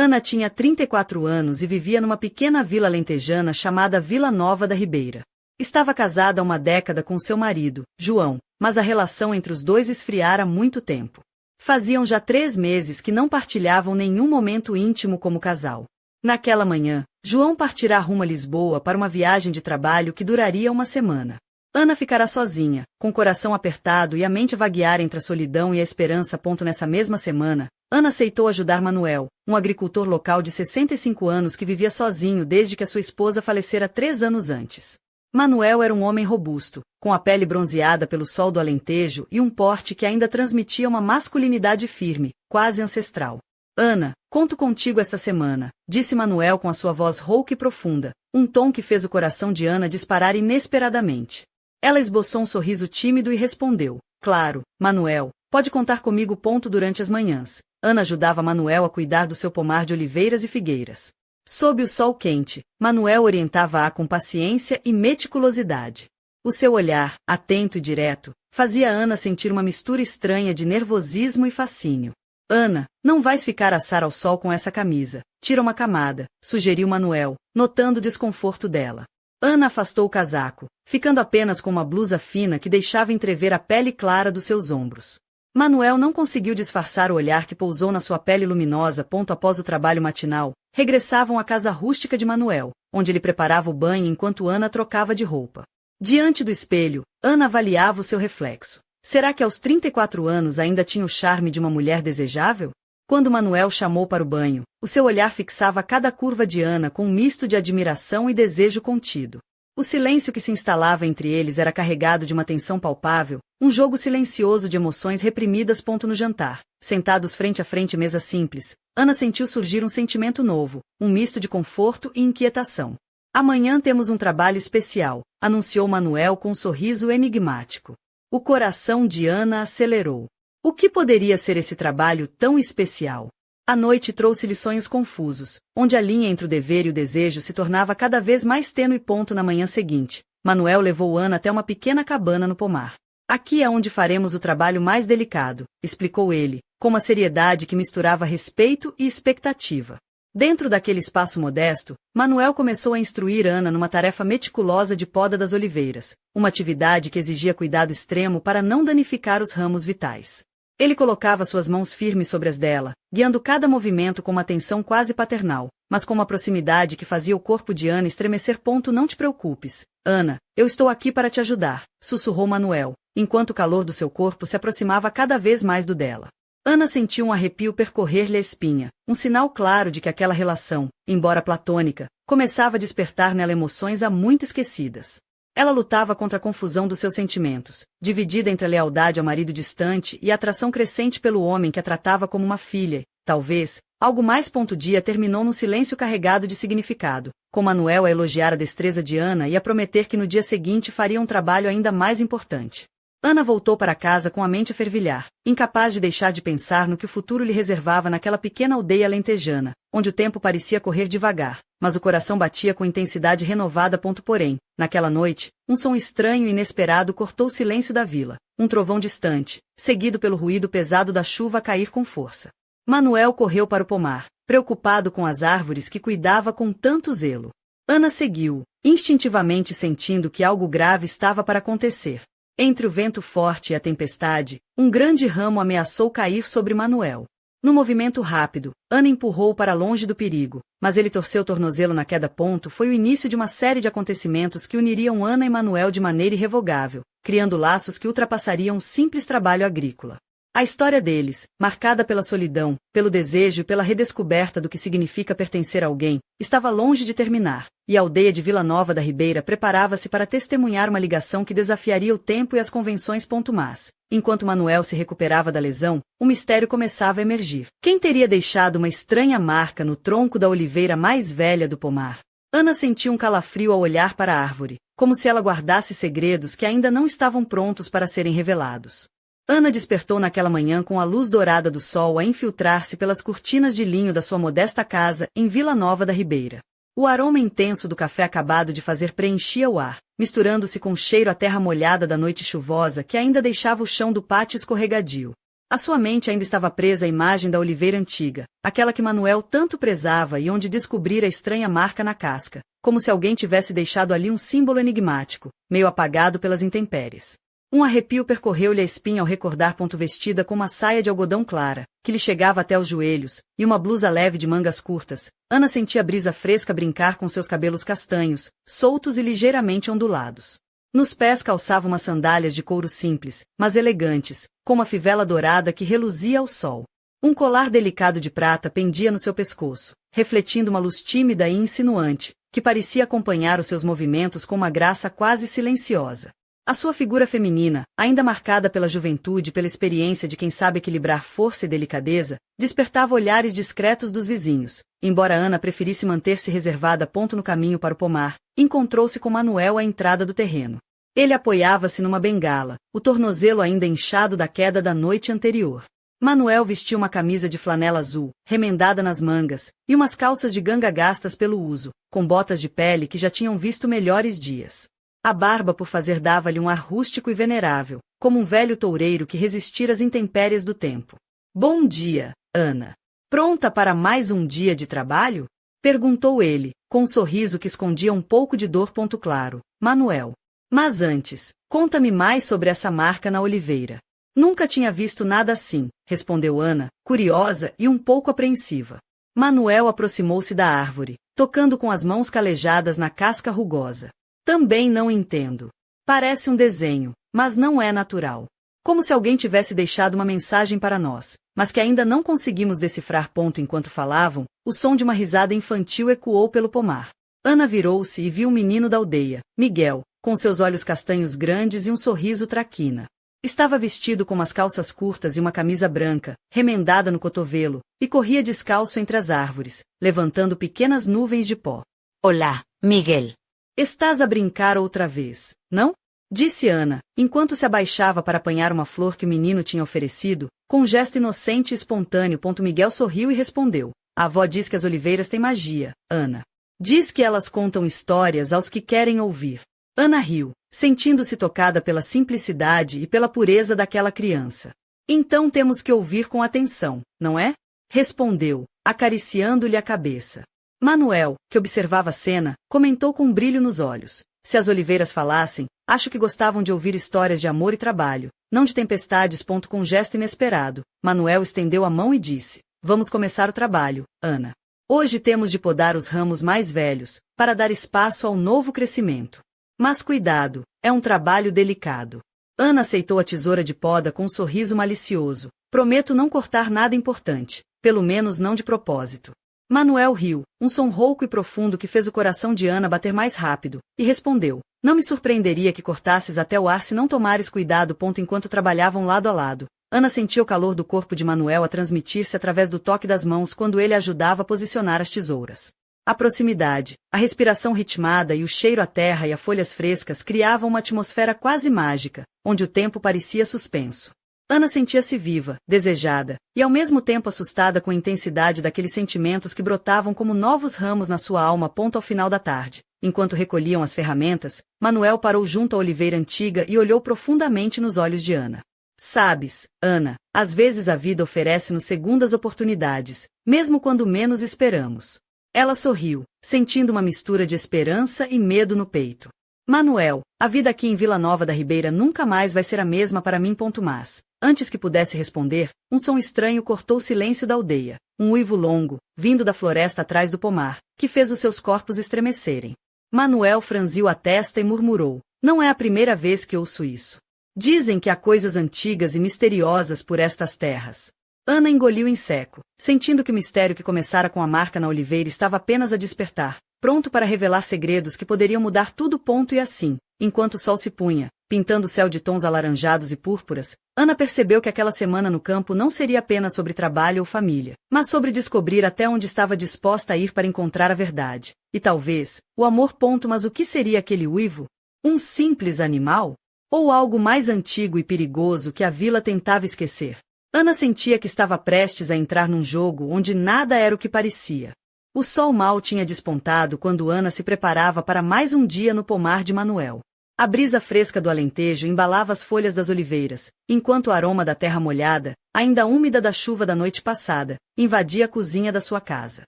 Ana tinha 34 anos e vivia numa pequena vila alentejana chamada Vila Nova da Ribeira. Estava casada há uma década com seu marido, João, mas a relação entre os dois esfriara há muito tempo. Faziam já 3 meses que não partilhavam nenhum momento íntimo como casal. Naquela manhã, João partirá rumo a Lisboa para uma viagem de trabalho que duraria uma semana. Ana ficará sozinha, com o coração apertado e a mente a vaguear entre a solidão e a esperança. Nessa mesma semana, Ana aceitou ajudar Manuel, um agricultor local de 65 anos que vivia sozinho desde que a sua esposa falecera 3 anos antes. Manuel era um homem robusto, com a pele bronzeada pelo sol do Alentejo e um porte que ainda transmitia uma masculinidade firme, quase ancestral. Ana, conto contigo esta semana, disse Manuel com a sua voz rouca e profunda, um tom que fez o coração de Ana disparar inesperadamente. Ela esboçou um sorriso tímido e respondeu, claro, Manuel, pode contar comigo. Durante as manhãs, Ana ajudava Manuel a cuidar do seu pomar de oliveiras e figueiras. Sob o sol quente, Manuel orientava-a com paciência e meticulosidade. O seu olhar, atento e direto, fazia Ana sentir uma mistura estranha de nervosismo e fascínio. Ana, não vais ficar a assar ao sol com essa camisa. Tira uma camada, sugeriu Manuel, notando o desconforto dela. Ana afastou o casaco, ficando apenas com uma blusa fina que deixava entrever a pele clara dos seus ombros. Manuel não conseguiu disfarçar o olhar que pousou na sua pele luminosa. Após o trabalho matinal, regressavam à casa rústica de Manuel, onde ele preparava o banho enquanto Ana trocava de roupa. Diante do espelho, Ana avaliava o seu reflexo. Será que aos 34 anos ainda tinha o charme de uma mulher desejável? Quando Manuel chamou para o banho, o seu olhar fixava cada curva de Ana com um misto de admiração e desejo contido. O silêncio que se instalava entre eles era carregado de uma tensão palpável, um jogo silencioso de emoções reprimidas. No jantar, sentados frente a frente, mesa simples, Ana sentiu surgir um sentimento novo, um misto de conforto e inquietação. Amanhã temos um trabalho especial, anunciou Manuel com um sorriso enigmático. O coração de Ana acelerou. O que poderia ser esse trabalho tão especial? A noite trouxe-lhe sonhos confusos, onde a linha entre o dever e o desejo se tornava cada vez mais tênue. Na manhã seguinte, Manuel levou Ana até uma pequena cabana no pomar. Aqui é onde faremos o trabalho mais delicado, explicou ele, com uma seriedade que misturava respeito e expectativa. Dentro daquele espaço modesto, Manuel começou a instruir Ana numa tarefa meticulosa de poda das oliveiras, uma atividade que exigia cuidado extremo para não danificar os ramos vitais. Ele colocava suas mãos firmes sobre as dela, guiando cada movimento com uma atenção quase paternal, mas com uma proximidade que fazia o corpo de Ana estremecer. Não te preocupes, Ana, eu estou aqui para te ajudar, sussurrou Manuel, enquanto o calor do seu corpo se aproximava cada vez mais do dela. Ana sentiu um arrepio percorrer-lhe a espinha, um sinal claro de que aquela relação, embora platônica, começava a despertar nela emoções há muito esquecidas. Ela lutava contra a confusão dos seus sentimentos, dividida entre a lealdade ao marido distante e a atração crescente pelo homem que a tratava como uma filha. Talvez, algo mais. O dia terminou num silêncio carregado de significado, com Manuel a elogiar a destreza de Ana e a prometer que no dia seguinte faria um trabalho ainda mais importante. Ana voltou para casa com a mente a fervilhar, incapaz de deixar de pensar no que o futuro lhe reservava naquela pequena aldeia alentejana, onde o tempo parecia correr devagar, mas o coração batia com intensidade renovada. Porém, naquela noite, um som estranho e inesperado cortou o silêncio da vila, um trovão distante, seguido pelo ruído pesado da chuva a cair com força. Manuel correu para o pomar, preocupado com as árvores que cuidava com tanto zelo. Ana seguiu, instintivamente sentindo que algo grave estava para acontecer. Entre o vento forte e a tempestade, um grande ramo ameaçou cair sobre Manuel. No movimento rápido, Ana empurrou-o para longe do perigo, mas ele torceu o tornozelo na queda. Foi o início de uma série de acontecimentos que uniriam Ana e Manuel de maneira irrevogável, criando laços que ultrapassariam um simples trabalho agrícola. A história deles, marcada pela solidão, pelo desejo e pela redescoberta do que significa pertencer a alguém, estava longe de terminar, e a aldeia de Vila Nova da Ribeira preparava-se para testemunhar uma ligação que desafiaria o tempo e as convenções. Mas, enquanto Manuel se recuperava da lesão, o mistério começava a emergir. Quem teria deixado uma estranha marca no tronco da oliveira mais velha do pomar? Ana sentiu um calafrio ao olhar para a árvore, como se ela guardasse segredos que ainda não estavam prontos para serem revelados. Ana despertou naquela manhã com a luz dourada do sol a infiltrar-se pelas cortinas de linho da sua modesta casa em Vila Nova da Ribeira. O aroma intenso do café acabado de fazer preenchia o ar, misturando-se com o cheiro à terra molhada da noite chuvosa que ainda deixava o chão do pátio escorregadio. A sua mente ainda estava presa à imagem da oliveira antiga, aquela que Manuel tanto prezava e onde descobrira a estranha marca na casca, como se alguém tivesse deixado ali um símbolo enigmático, meio apagado pelas intempéries. Um arrepio percorreu-lhe a espinha ao recordar vestida com uma saia de algodão clara, que lhe chegava até os joelhos, e uma blusa leve de mangas curtas. Ana sentia a brisa fresca brincar com seus cabelos castanhos, soltos e ligeiramente ondulados. Nos pés calçava umas sandálias de couro simples, mas elegantes, com uma fivela dourada que reluzia ao sol. Um colar delicado de prata pendia no seu pescoço, refletindo uma luz tímida e insinuante, que parecia acompanhar os seus movimentos com uma graça quase silenciosa. A sua figura feminina, ainda marcada pela juventude e pela experiência de quem sabe equilibrar força e delicadeza, despertava olhares discretos dos vizinhos. Embora Ana preferisse manter-se reservada no caminho para o pomar, encontrou-se com Manuel à entrada do terreno. Ele apoiava-se numa bengala, o tornozelo ainda inchado da queda da noite anterior. Manuel vestia uma camisa de flanela azul, remendada nas mangas, e umas calças de ganga gastas pelo uso, com botas de pele que já tinham visto melhores dias. A barba por fazer dava-lhe um ar rústico e venerável, como um velho toureiro que resistira às intempéries do tempo. Bom dia, Ana. Pronta para mais um dia de trabalho? Perguntou ele, com um sorriso que escondia um pouco de dor. Claro, Manuel. Mas antes, conta-me mais sobre essa marca na oliveira. Nunca tinha visto nada assim, respondeu Ana, curiosa e um pouco apreensiva. Manuel aproximou-se da árvore, tocando com as mãos calejadas na casca rugosa. Também não entendo. Parece um desenho, mas não é natural. Como se alguém tivesse deixado uma mensagem para nós, mas que ainda não conseguimos decifrar. Enquanto falavam, o som de uma risada infantil ecoou pelo pomar. Ana virou-se e viu um menino da aldeia, Miguel, com seus olhos castanhos grandes e um sorriso traquina. Estava vestido com umas calças curtas e uma camisa branca, remendada no cotovelo, e corria descalço entre as árvores, levantando pequenas nuvens de pó. Olá, Miguel. Estás a brincar outra vez, não? Disse Ana, enquanto se abaixava para apanhar uma flor que o menino tinha oferecido, com um gesto inocente e espontâneo. Miguel sorriu e respondeu. A avó diz que as oliveiras têm magia, Ana. Diz que elas contam histórias aos que querem ouvir. Ana riu, sentindo-se tocada pela simplicidade e pela pureza daquela criança. Então temos que ouvir com atenção, não é? Respondeu, acariciando-lhe a cabeça. Manuel, que observava a cena, comentou com um brilho nos olhos. Se as oliveiras falassem, acho que gostavam de ouvir histórias de amor e trabalho, não de tempestades. Com um gesto inesperado, Manuel estendeu a mão e disse, vamos começar o trabalho, Ana. Hoje temos de podar os ramos mais velhos, para dar espaço ao novo crescimento. Mas cuidado, é um trabalho delicado. Ana aceitou a tesoura de poda com um sorriso malicioso. Prometo não cortar nada importante, pelo menos não de propósito. Manuel riu, um som rouco e profundo que fez o coração de Ana bater mais rápido, e respondeu, não me surpreenderia que cortasses até o ar se não tomares cuidado. Enquanto trabalhavam lado a lado, Ana sentia o calor do corpo de Manuel a transmitir-se através do toque das mãos quando ele ajudava a posicionar as tesouras. A proximidade, a respiração ritmada e o cheiro à terra e a folhas frescas criavam uma atmosfera quase mágica, onde o tempo parecia suspenso. Ana sentia-se viva, desejada, e ao mesmo tempo assustada com a intensidade daqueles sentimentos que brotavam como novos ramos na sua alma. Ao final da tarde, enquanto recolhiam as ferramentas, Manuel parou junto à oliveira antiga e olhou profundamente nos olhos de Ana. Sabes, Ana, às vezes a vida oferece-nos segundas oportunidades, mesmo quando menos esperamos. Ela sorriu, sentindo uma mistura de esperança e medo no peito. Manuel, a vida aqui em Vila Nova da Ribeira nunca mais vai ser a mesma para mim. Mas, antes que pudesse responder, um som estranho cortou o silêncio da aldeia, um uivo longo, vindo da floresta atrás do pomar, que fez os seus corpos estremecerem. Manuel franziu a testa e murmurou, não é a primeira vez que ouço isso. Dizem que há coisas antigas e misteriosas por estas terras. Ana engoliu em seco, sentindo que o mistério que começara com a marca na oliveira estava apenas a despertar, pronto para revelar segredos que poderiam mudar tudo. E assim, enquanto o sol se punha, pintando o céu de tons alaranjados e púrpuras, Ana percebeu que aquela semana no campo não seria apenas sobre trabalho ou família, mas sobre descobrir até onde estava disposta a ir para encontrar a verdade. E talvez, o amor. Mas o que seria aquele uivo? Um simples animal? Ou algo mais antigo e perigoso que a vila tentava esquecer? Ana sentia que estava prestes a entrar num jogo onde nada era o que parecia. O sol mal tinha despontado quando Ana se preparava para mais um dia no pomar de Manuel. A brisa fresca do Alentejo embalava as folhas das oliveiras, enquanto o aroma da terra molhada, ainda úmida da chuva da noite passada, invadia a cozinha da sua casa.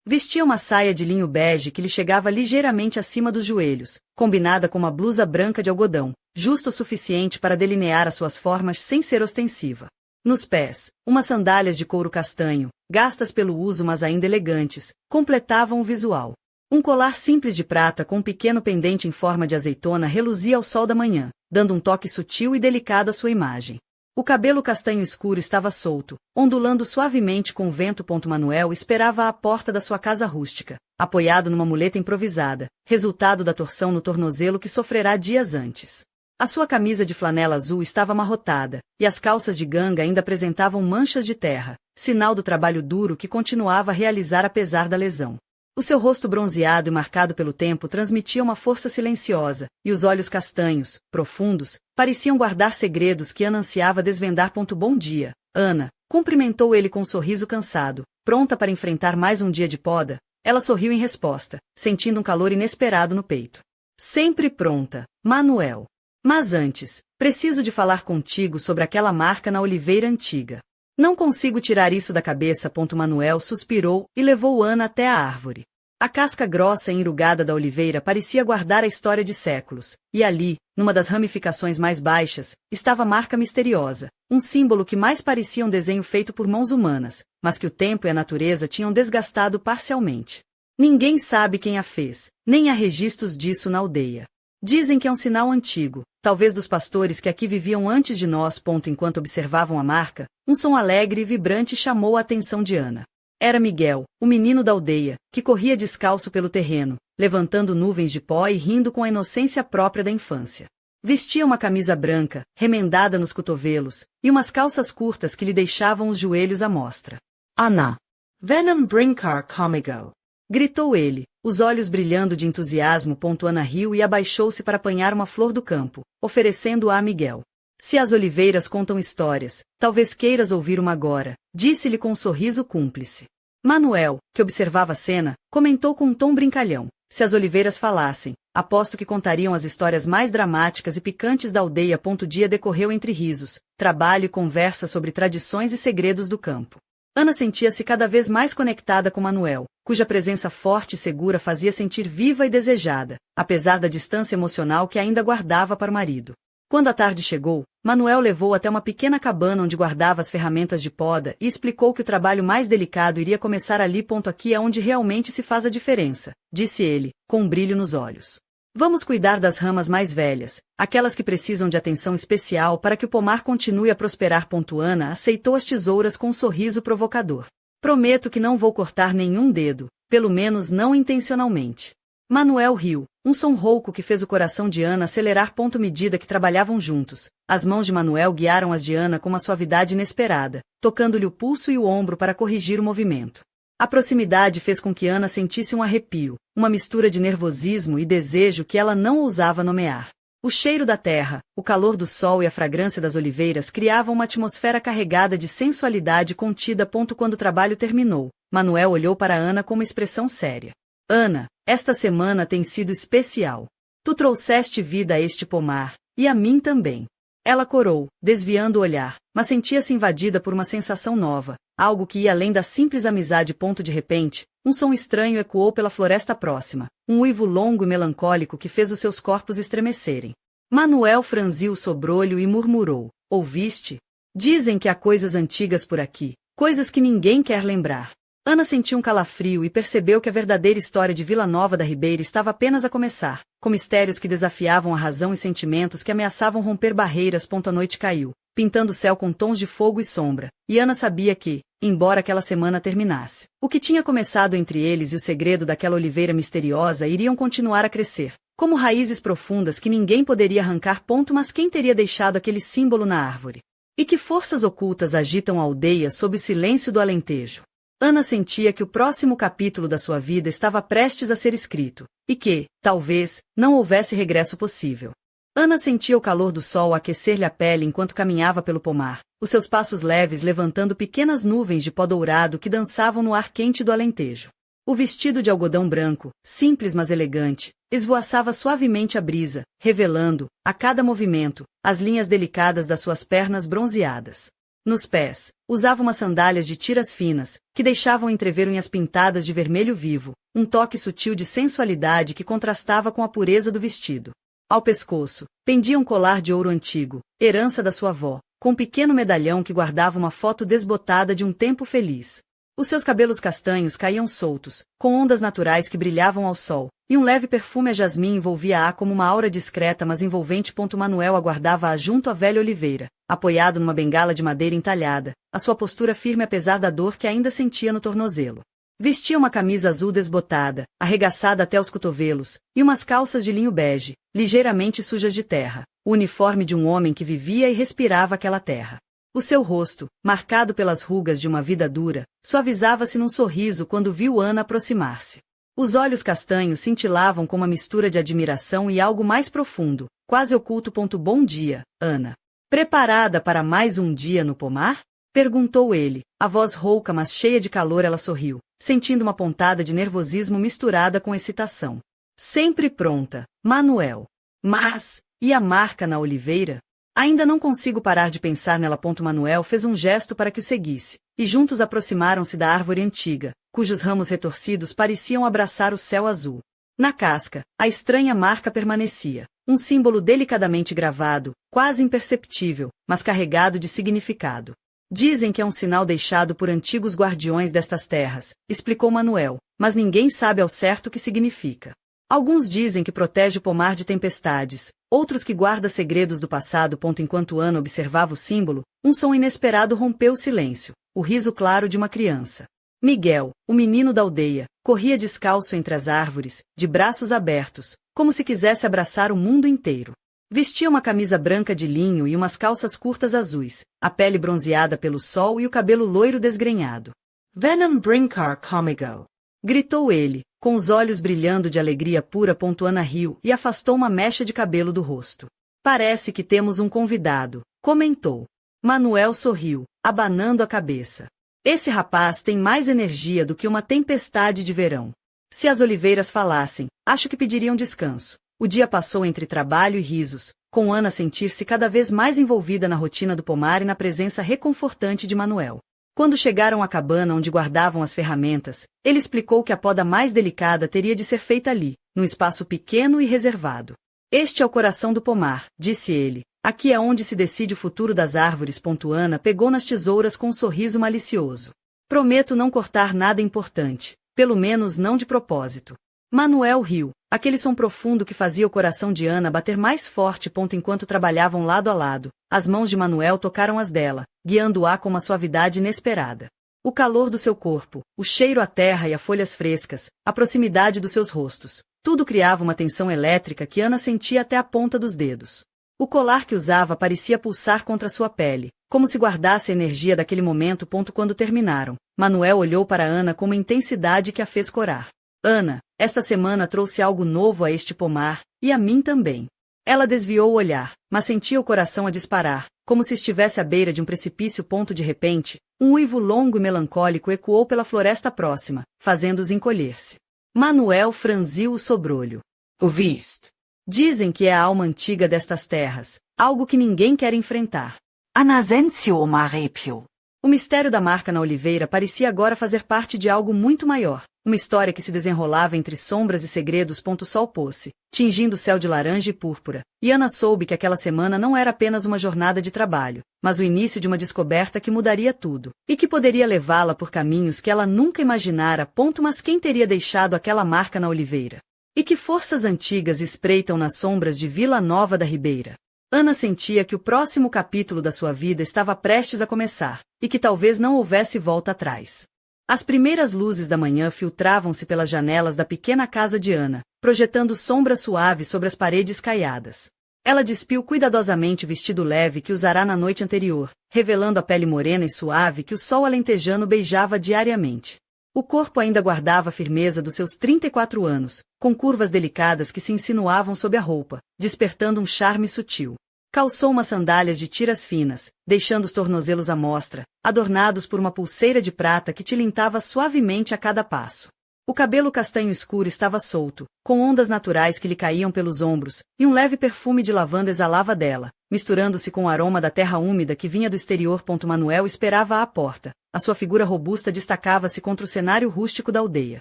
Vestia uma saia de linho bege que lhe chegava ligeiramente acima dos joelhos, combinada com uma blusa branca de algodão, justo o suficiente para delinear as suas formas sem ser ostensiva. Nos pés, umas sandálias de couro castanho, gastas pelo uso mas ainda elegantes, completavam o visual. Um colar simples de prata com um pequeno pendente em forma de azeitona reluzia ao sol da manhã, dando um toque sutil e delicado à sua imagem. O cabelo castanho escuro estava solto, ondulando suavemente com o vento. Manuel esperava à porta da sua casa rústica, apoiado numa muleta improvisada, resultado da torção no tornozelo que sofrerá dias antes. A sua camisa de flanela azul estava amarrotada, e as calças de ganga ainda apresentavam manchas de terra, sinal do trabalho duro que continuava a realizar apesar da lesão. O seu rosto bronzeado e marcado pelo tempo transmitia uma força silenciosa, e os olhos castanhos, profundos, pareciam guardar segredos que Ana ansiava desvendar. Bom dia, Ana, cumprimentou ele com um sorriso cansado, pronta para enfrentar mais um dia de poda. Ela sorriu em resposta, sentindo um calor inesperado no peito. Sempre pronta, Manuel. Mas antes, preciso de falar contigo sobre aquela marca na oliveira antiga. Não consigo tirar isso da cabeça. Manuel suspirou e levou Ana até a árvore. A casca grossa e enrugada da oliveira parecia guardar a história de séculos, e ali, numa das ramificações mais baixas, estava a marca misteriosa, um símbolo que mais parecia um desenho feito por mãos humanas, mas que o tempo e a natureza tinham desgastado parcialmente. Ninguém sabe quem a fez, nem há registros disso na aldeia. Dizem que é um sinal antigo, talvez dos pastores que aqui viviam antes de nós. Enquanto observavam a marca, um som alegre e vibrante chamou a atenção de Ana. Era Miguel, o menino da aldeia, que corria descalço pelo terreno, levantando nuvens de pó e rindo com a inocência própria da infância. Vestia uma camisa branca, remendada nos cotovelos, e umas calças curtas que lhe deixavam os joelhos à mostra. Ana, vem brincar comigo, gritou ele, os olhos brilhando de entusiasmo. Ana riu e abaixou-se para apanhar uma flor do campo, oferecendo-a a Miguel. Se as oliveiras contam histórias, talvez queiras ouvir uma agora, disse-lhe com um sorriso cúmplice. Manuel, que observava a cena, comentou com um tom brincalhão. Se as oliveiras falassem, aposto que contariam as histórias mais dramáticas e picantes da aldeia. O dia decorreu entre risos, trabalho e conversa sobre tradições e segredos do campo. Ana sentia-se cada vez mais conectada com Manuel, cuja presença forte e segura fazia sentir viva e desejada, apesar da distância emocional que ainda guardava para o marido. Quando a tarde chegou, Manuel levou até uma pequena cabana onde guardava as ferramentas de poda e explicou que o trabalho mais delicado iria começar ali. Aqui é onde realmente se faz a diferença, disse ele, com um brilho nos olhos. Vamos cuidar das ramas mais velhas, aquelas que precisam de atenção especial para que o pomar continue a prosperar. Ana aceitou as tesouras com um sorriso provocador. Prometo que não vou cortar nenhum dedo, pelo menos não intencionalmente. Manuel riu, um som rouco que fez o coração de Ana acelerar. Medida que trabalhavam juntos, as mãos de Manuel guiaram as de Ana com uma suavidade inesperada, tocando-lhe o pulso e o ombro para corrigir o movimento. A proximidade fez com que Ana sentisse um arrepio, uma mistura de nervosismo e desejo que ela não ousava nomear. O cheiro da terra, o calor do sol e a fragrância das oliveiras criavam uma atmosfera carregada de sensualidade contida. Quando o trabalho terminou, Manuel olhou para Ana com uma expressão séria. Ana, esta semana tem sido especial. Tu trouxeste vida a este pomar, e a mim também. Ela corou, desviando o olhar, mas sentia-se invadida por uma sensação nova, algo que ia além da simples amizade. De repente, um som estranho ecoou pela floresta próxima, um uivo longo e melancólico que fez os seus corpos estremecerem. Manuel franziu o sobrolho e murmurou, ouviste? Dizem que há coisas antigas por aqui, coisas que ninguém quer lembrar. Ana sentiu um calafrio e percebeu que a verdadeira história de Vila Nova da Ribeira estava apenas a começar, com mistérios que desafiavam a razão e sentimentos que ameaçavam romper barreiras. A noite caiu, pintando o céu com tons de fogo e sombra, e Ana sabia que, embora aquela semana terminasse, o que tinha começado entre eles e o segredo daquela oliveira misteriosa iriam continuar a crescer, como raízes profundas que ninguém poderia arrancar. Mas quem teria deixado aquele símbolo na árvore? E que forças ocultas agitam a aldeia sob o silêncio do Alentejo? Ana sentia que o próximo capítulo da sua vida estava prestes a ser escrito, e que, talvez, não houvesse regresso possível. Ana sentia o calor do sol aquecer-lhe a pele enquanto caminhava pelo pomar, os seus passos leves levantando pequenas nuvens de pó dourado que dançavam no ar quente do Alentejo. O vestido de algodão branco, simples mas elegante, esvoaçava suavemente a brisa, revelando, a cada movimento, as linhas delicadas das suas pernas bronzeadas. Nos pés, usava umas sandálias de tiras finas, que deixavam entrever unhas pintadas de vermelho vivo, um toque sutil de sensualidade que contrastava com a pureza do vestido. Ao pescoço, pendia um colar de ouro antigo, herança da sua avó, com um pequeno medalhão que guardava uma foto desbotada de um tempo feliz. Os seus cabelos castanhos caíam soltos, com ondas naturais que brilhavam ao sol, e um leve perfume a jasmim envolvia-a como uma aura discreta mas envolvente. Manuel aguardava-a junto à velha oliveira, apoiado numa bengala de madeira entalhada, a sua postura firme apesar da dor que ainda sentia no tornozelo. Vestia uma camisa azul desbotada, arregaçada até os cotovelos, e umas calças de linho bege, ligeiramente sujas de terra, o uniforme de um homem que vivia e respirava aquela terra. O seu rosto, marcado pelas rugas de uma vida dura, suavizava-se num sorriso quando viu Ana aproximar-se. Os olhos castanhos cintilavam com uma mistura de admiração e algo mais profundo, quase oculto. Bom dia, Ana. Preparada para mais um dia no pomar? Perguntou ele, a voz rouca mas cheia de calor. Ela sorriu, sentindo uma pontada de nervosismo misturada com excitação. Sempre pronta, Manuel. Mas, e a marca na oliveira? Ainda não consigo parar de pensar nela. Manuel fez um gesto para que o seguisse, e juntos aproximaram-se da árvore antiga, cujos ramos retorcidos pareciam abraçar o céu azul. Na casca, a estranha marca permanecia, um símbolo delicadamente gravado, quase imperceptível, mas carregado de significado. Dizem que é um sinal deixado por antigos guardiões destas terras, explicou Manuel, mas ninguém sabe ao certo o que significa. Alguns dizem que protege o pomar de tempestades, outros que guarda segredos do passado. Enquanto Ana observava o símbolo, um som inesperado rompeu o silêncio, o riso claro de uma criança. Miguel, o menino da aldeia, corria descalço entre as árvores, de braços abertos, como se quisesse abraçar o mundo inteiro. Vestia uma camisa branca de linho e umas calças curtas azuis, a pele bronzeada pelo sol e o cabelo loiro desgrenhado. Venom brincar comigo. Gritou ele, com os olhos brilhando de alegria pura. Ana riu e afastou uma mecha de cabelo do rosto. Parece que temos um convidado, comentou. Manuel sorriu, abanando a cabeça. Esse rapaz tem mais energia do que uma tempestade de verão. Se as oliveiras falassem, acho que pediriam descanso. O dia passou entre trabalho e risos, com Ana sentir-se cada vez mais envolvida na rotina do pomar e na presença reconfortante de Manuel. Quando chegaram à cabana onde guardavam as ferramentas, ele explicou que a poda mais delicada teria de ser feita ali, num espaço pequeno e reservado. Este é o coração do pomar, disse ele. Aqui é onde se decide o futuro das árvores. Ana pegou nas tesouras com um sorriso malicioso. Prometo não cortar nada importante, pelo menos não de propósito. Manuel riu, aquele som profundo que fazia o coração de Ana bater mais forte. Enquanto trabalhavam lado a lado, as mãos de Manuel tocaram as dela, guiando-a com uma suavidade inesperada. O calor do seu corpo, o cheiro à terra e a folhas frescas, a proximidade dos seus rostos, tudo criava uma tensão elétrica que Ana sentia até a ponta dos dedos. O colar que usava parecia pulsar contra sua pele, como se guardasse a energia daquele momento. Quando terminaram, Manuel olhou para Ana com uma intensidade que a fez corar. Ana, esta semana trouxe algo novo a este pomar, e a mim também. Ela desviou o olhar, mas sentia o coração a disparar, como se estivesse à beira de um precipício. De repente, um uivo longo e melancólico ecoou pela floresta próxima, fazendo-os encolher-se. Manuel franziu o sobrolho. Ouviste? Dizem que é a alma antiga destas terras, algo que ninguém quer enfrentar. Anasentio marepio. O mistério da marca na oliveira parecia agora fazer parte de algo muito maior, uma história que se desenrolava entre sombras e segredos. O sol pôs-se, tingindo o céu de laranja e púrpura, e Ana soube que aquela semana não era apenas uma jornada de trabalho, mas o início de uma descoberta que mudaria tudo, e que poderia levá-la por caminhos que ela nunca imaginara. Mas quem teria deixado aquela marca na oliveira? E que forças antigas espreitam nas sombras de Vila Nova da Ribeira? Ana sentia que o próximo capítulo da sua vida estava prestes a começar, e que talvez não houvesse volta atrás. As primeiras luzes da manhã filtravam-se pelas janelas da pequena casa de Ana, projetando sombra suave sobre as paredes caiadas. Ela despiu cuidadosamente o vestido leve que usara na noite anterior, revelando a pele morena e suave que o sol alentejano beijava diariamente. O corpo ainda guardava a firmeza dos seus 34 anos, com curvas delicadas que se insinuavam sob a roupa, despertando um charme sutil. Calçou umas sandálias de tiras finas, deixando os tornozelos à mostra, adornados por uma pulseira de prata que tilintava suavemente a cada passo. O cabelo castanho escuro estava solto, com ondas naturais que lhe caíam pelos ombros, e um leve perfume de lavanda exalava dela, misturando-se com o aroma da terra úmida que vinha do exterior. Manuel esperava à porta. A sua figura robusta destacava-se contra o cenário rústico da aldeia.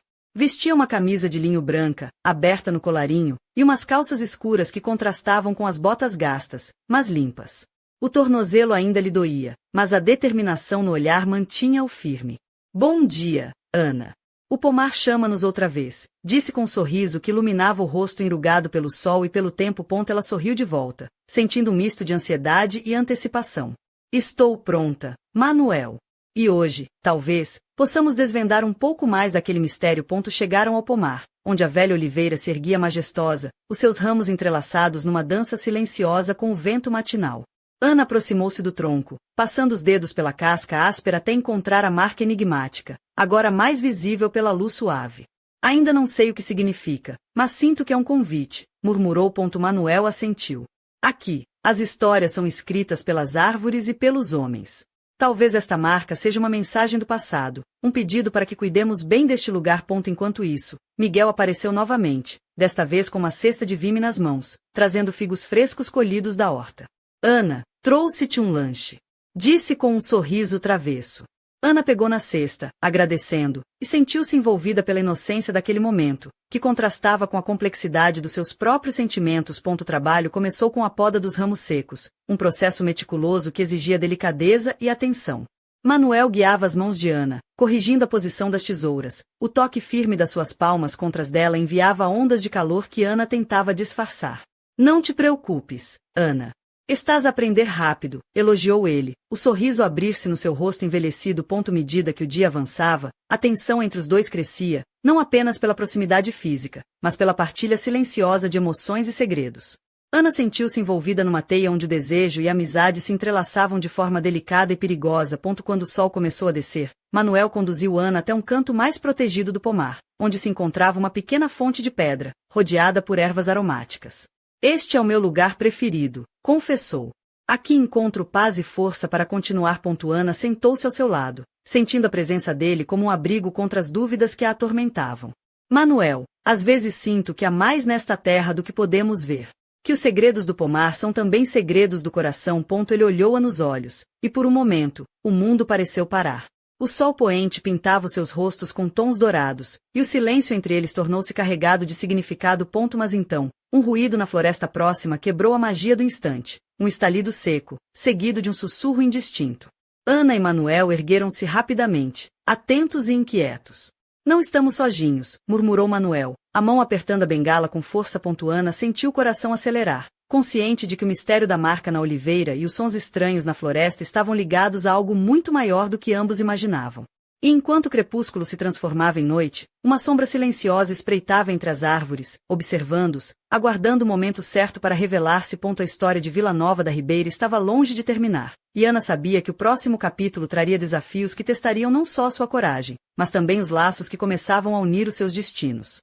Vestia uma camisa de linho branca, aberta no colarinho, e umas calças escuras que contrastavam com as botas gastas, mas limpas. O tornozelo ainda lhe doía, mas a determinação no olhar mantinha-o firme. Bom dia, Ana. O pomar chama-nos outra vez, disse com um sorriso que iluminava o rosto enrugado pelo sol e pelo tempo. Ela sorriu de volta, sentindo um misto de ansiedade e antecipação. Estou pronta, Manuel. E hoje, talvez, possamos desvendar um pouco mais daquele mistério. Chegaram ao pomar, onde a velha oliveira se erguia majestosa, os seus ramos entrelaçados numa dança silenciosa com o vento matinal. Ana aproximou-se do tronco, passando os dedos pela casca áspera até encontrar a marca enigmática, agora mais visível pela luz suave. Ainda não sei o que significa, mas sinto que é um convite, murmurou. Manuel assentiu. Aqui, as histórias são escritas pelas árvores e pelos homens. Talvez esta marca seja uma mensagem do passado, um pedido para que cuidemos bem deste lugar. Enquanto isso, Miguel apareceu novamente, desta vez com uma cesta de vime nas mãos, trazendo figos frescos colhidos da horta. Ana, trouxe-te um lanche, disse com um sorriso travesso. Ana pegou na cesta, agradecendo, e sentiu-se envolvida pela inocência daquele momento, que contrastava com a complexidade dos seus próprios sentimentos. O trabalho começou com a poda dos ramos secos, um processo meticuloso que exigia delicadeza e atenção. Manuel guiava as mãos de Ana, corrigindo a posição das tesouras. O toque firme das suas palmas contra as dela enviava ondas de calor que Ana tentava disfarçar. Não te preocupes, Ana. Estás a aprender rápido, elogiou ele, o sorriso abrir-se no seu rosto envelhecido. À medida que o dia avançava, a tensão entre os dois crescia, não apenas pela proximidade física, mas pela partilha silenciosa de emoções e segredos. Ana sentiu-se envolvida numa teia onde o desejo e a amizade se entrelaçavam de forma delicada e perigosa. Quando o sol começou a descer, Manuel conduziu Ana até um canto mais protegido do pomar, onde se encontrava uma pequena fonte de pedra, rodeada por ervas aromáticas. Este é o meu lugar preferido, confessou. Aqui encontro paz e força para continuar. Ana sentou-se ao seu lado, sentindo a presença dele como um abrigo contra as dúvidas que a atormentavam. Manuel, às vezes sinto que há mais nesta terra do que podemos ver. Que os segredos do pomar são também segredos do coração. Ele olhou-a nos olhos, e por um momento, o mundo pareceu parar. O sol poente pintava os seus rostos com tons dourados, e o silêncio entre eles tornou-se carregado de significado. Mas então, um ruído na floresta próxima quebrou a magia do instante, um estalido seco, seguido de um sussurro indistinto. Ana e Manuel ergueram-se rapidamente, atentos e inquietos. Não estamos sozinhos, murmurou Manuel, a mão apertando a bengala com força. Ana sentiu o coração acelerar, consciente de que o mistério da marca na oliveira e os sons estranhos na floresta estavam ligados a algo muito maior do que ambos imaginavam. E enquanto o crepúsculo se transformava em noite, uma sombra silenciosa espreitava entre as árvores, observando-os, aguardando o momento certo para revelar-se. A história de Vila Nova da Ribeira estava longe de terminar, e Ana sabia que o próximo capítulo traria desafios que testariam não só sua coragem, mas também os laços que começavam a unir os seus destinos.